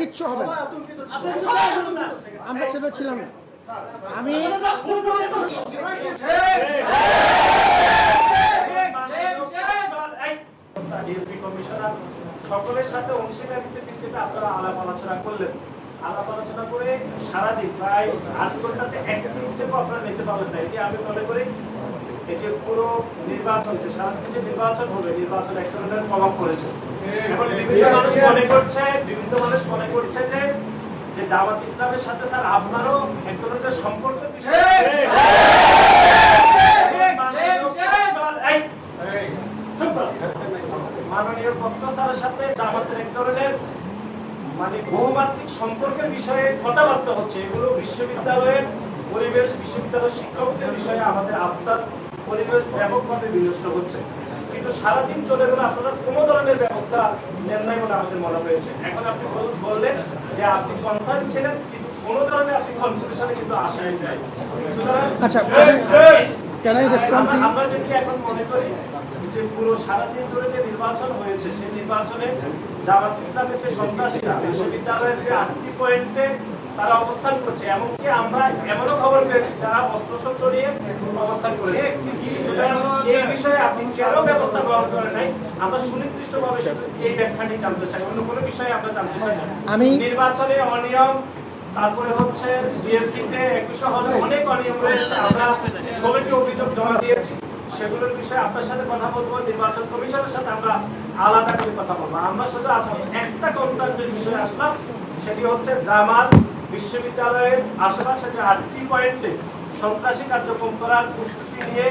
কিচ্ছু হবে না। আমরা সেটা ছিলাম না। আমি সকলের সাথে অংশীদারিত্বের ভিত্তিতে আপনারা আলাপ আলোচনা করলেন। আলাপ আলোচনা করে সারাদিন প্রায় 8 ঘন্টাতে একটা স্টেপ আপনারা নিতে পারবেন না। এটি আমি মনে করি এই যে পুরো নির্বাচন যে সারাদিন যে নির্বাচন হবে, নির্বাচন এক ধরনের প্রভাব পড়েছে। এখন বিভিন্ন মানুষ মনে করছে যে জামাত ইসলামের সাথে স্যার আপনারও এক ধরনের সম্পর্কের বিষয় মাননীয় প্রফেসরের সাথে জামাতের এক ধরনের বহুমাত্রিক সম্পর্কের বিষয়ে কথাবার্তা হচ্ছে। এগুলো বিশ্ববিদ্যালয়ের পরিবেশ, বিশ্ববিদ্যালয়ের শিক্ষকদের বিষয়ে আমাদের আস্থার পরিবেশ ব্যাপকভাবে বিনষ্ট হচ্ছে। কিন্তু সারাদিন চলে গেলে আপনারা কোনো ধরনের ব্যবস্থা নেন নাই বলে আমাদের মনে হয়েছে। এখন আপনি বললেন যে আপনি কনসার্ন ছিলেন, কিন্তু কোনো ধরনের আপনি কনক্লুশনে কিন্তু আসাই যায়। আচ্ছা, আমরা যেটি এখন মনে করি যে পুরো সারাদিন ধরে যে নির্বাচন হয়েছে, সেই নির্বাচনে জামাত ইসলামের যে সন্ত্রাসীরা বিশ্ববিদ্যালয়ের যে 8টি পয়েন্টে তারা অবস্থান করছে, এমনকি আমরা এমনও খবর পেয়েছি যারা অস্ত্রশস্ত্র নিয়ে অবস্থান করেছে। এই বিষয়ে আপনি কেন ব্যবস্থা গ্রহণ করেন নাই, আমরা সুনির্দিষ্টভাবে এই ব্যাখ্যাটি জানতে চাই। অন্য কোনো বিষয়ে আমরা জানতে চাই না। নির্বাচনে অনিয়ম, তারপরে হচ্ছে বিএসসিতে 21 হলে অনেক অনিয়ম রয়েছে। আমরা 16টি অভিযোগ জমা দিয়েছি, সেগুলোর বিষয়ে আপনার সাথে কথা বলবো। নির্বাচন কমিশনের সাথে আমরা আলাদা করে কথা বলবো। আমরা শুধু আজকে একটা কনসার্নের বিষয়ে আসলাম, সেটি হচ্ছে জামাত বিশ্ববিদ্যালয়ের আশেপাশে যে 8টি পয়েন্টে সন্ত্রাসী কার্যক্রম করার প্রস্তুতি নিয়ে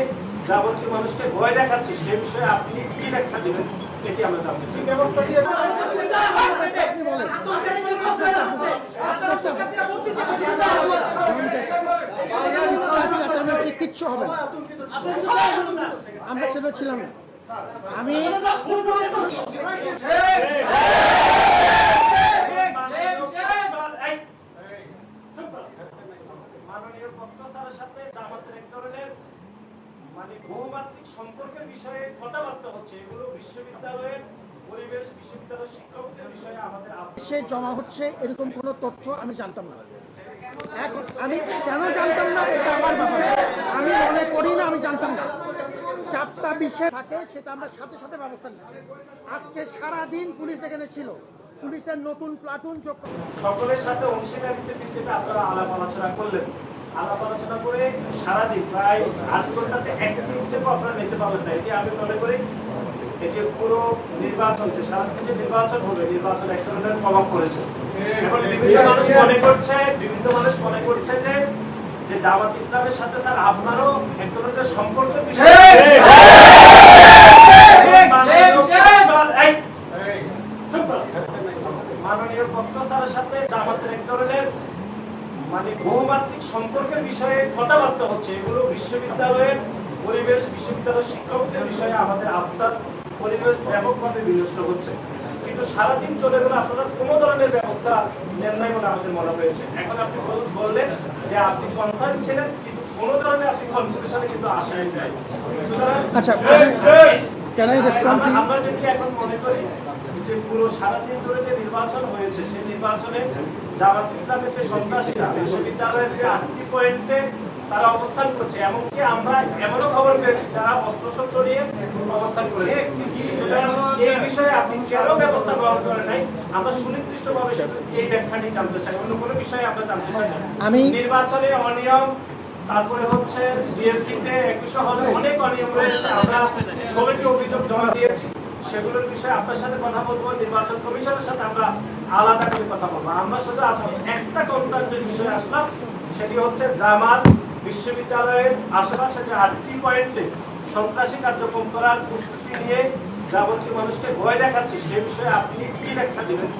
যাবতীয় মানুষকে ভয় দেখাচ্ছে, সেই বিষয়ে আপনি কি ব্যাখ্যা দিবেন, এটি আমরা জানতে চাই। ব্যবস্থা দিয়ে কিচ্ছু হবে না। আমরা সেটা ছিলাম না। আমি মাননীয় প্রফেসরের সাথে জামাতের এক ধরনের বহুমাত্রিক সম্পর্কের বিষয়ে কথাবার্তা হচ্ছে। এগুলো বিশ্ববিদ্যালয়ের পরিবেশ, বিশ্ববিদ্যালয়ের শিক্ষকদের বিষয়ে আমাদের সে জমা হচ্ছে, এরকম কোনো তথ্য আমি জানতাম না। এখন আমি কেন জানতাম না এটা আমার ব্যাপার। আমি মনে করি না আমি জানতাম না। 4টা বিষয় থাকে, সেটা আমরা সাথে সাথে ব্যবস্থা নিচ্ছি। আজকে সারাদিন পুলিশ এখানে ছিল, পুলিশের নতুন প্লাটুন যোগ। সকলের সাথে অংশীদারিত্বের ভিত্তিতে আপনারা আলাপ আলোচনা করলেন। আলাপ আলোচনা করে সারাদিন প্রায় 8 ঘন্টাতে একটা স্টেপ আপনারা নিতে পারবেন না। এটি আমি মনে করি এই যে পুরো নির্বাচন যে সারাদিন যে নির্বাচন হবে, নির্বাচন এক ধরনের প্রভাব পড়েছে। এখন বিভিন্ন মানুষ মনে করছে যে জামাত ইসলামের সাথে স্যার আপনারও এক ধরনের সম্পর্কের বিষয় মাননীয় প্রফেসরের সাথে জামাতের এক ধরনের বহুমাত্রিক সম্পর্কের বিষয়ে কথাবার্তা হচ্ছে। এগুলো বিশ্ববিদ্যালয়ের পরিবেশ, বিশ্ববিদ্যালয়ের শিক্ষকদের বিষয়ে আমাদের আস্থার পরিবেশ ব্যাপকভাবে বিনষ্ট হচ্ছে। কিন্তু সারাদিন চলে গেলে আপনারা কোনো ধরনের ব্যবস্থা নেন নাই বলে আমাদের মনে হয়েছে। এখন আপনি বললেন যে আপনি কনসার্ন ছিলেন, কিন্তু কোনো ধরনের আপনি কনক্লুশনে কিন্তু আসাই যায়। আচ্ছা, আমরা যেটি এখন মনে করি যে পুরো সারাদিন ধরে যে নির্বাচন হয়েছে, সেই নির্বাচনে জামাত ইসলামের যে সন্ত্রাসীরা বিশ্ববিদ্যালয়ের যে 8টি পয়েন্টে তারা অবস্থান করছে, এমনকি আমরা এমনও খবর পেয়েছি যারা অস্ত্রশস্ত্র নিয়ে অবস্থান করেছে। এই বিষয়ে আপনি কেন ব্যবস্থা গ্রহণ করেন নাই, আমরা সুনির্দিষ্টভাবে এই ব্যাখ্যাটি জানতে চাই। অন্য কোনো বিষয়ে আমরা জানতে চাই না। নির্বাচনে অনিয়ম, তারপরে হচ্ছে বিএসসিতে 21 হলে অনেক অনিয়ম রয়েছে। আমরা 16টি অভিযোগ জমা দিয়েছি, সেগুলোর বিষয়ে আপনার সাথে কথা বলবো। নির্বাচন কমিশনের সাথে আমরা আলাদা করে কথা বলবো। আমরা শুধু আজকে একটা কনসার্নের বিষয়ে আসলাম, সেটি হচ্ছে জামাত বিশ্ববিদ্যালয়ের আশেপাশে যে 8টি পয়েন্টে সন্ত্রাসী কার্যক্রম করার প্রস্তুতি নিয়ে যাবতীয় মানুষকে ভয় দেখাচ্ছে, সেই বিষয়ে আপনি কি ব্যাখ্যা দিবেন?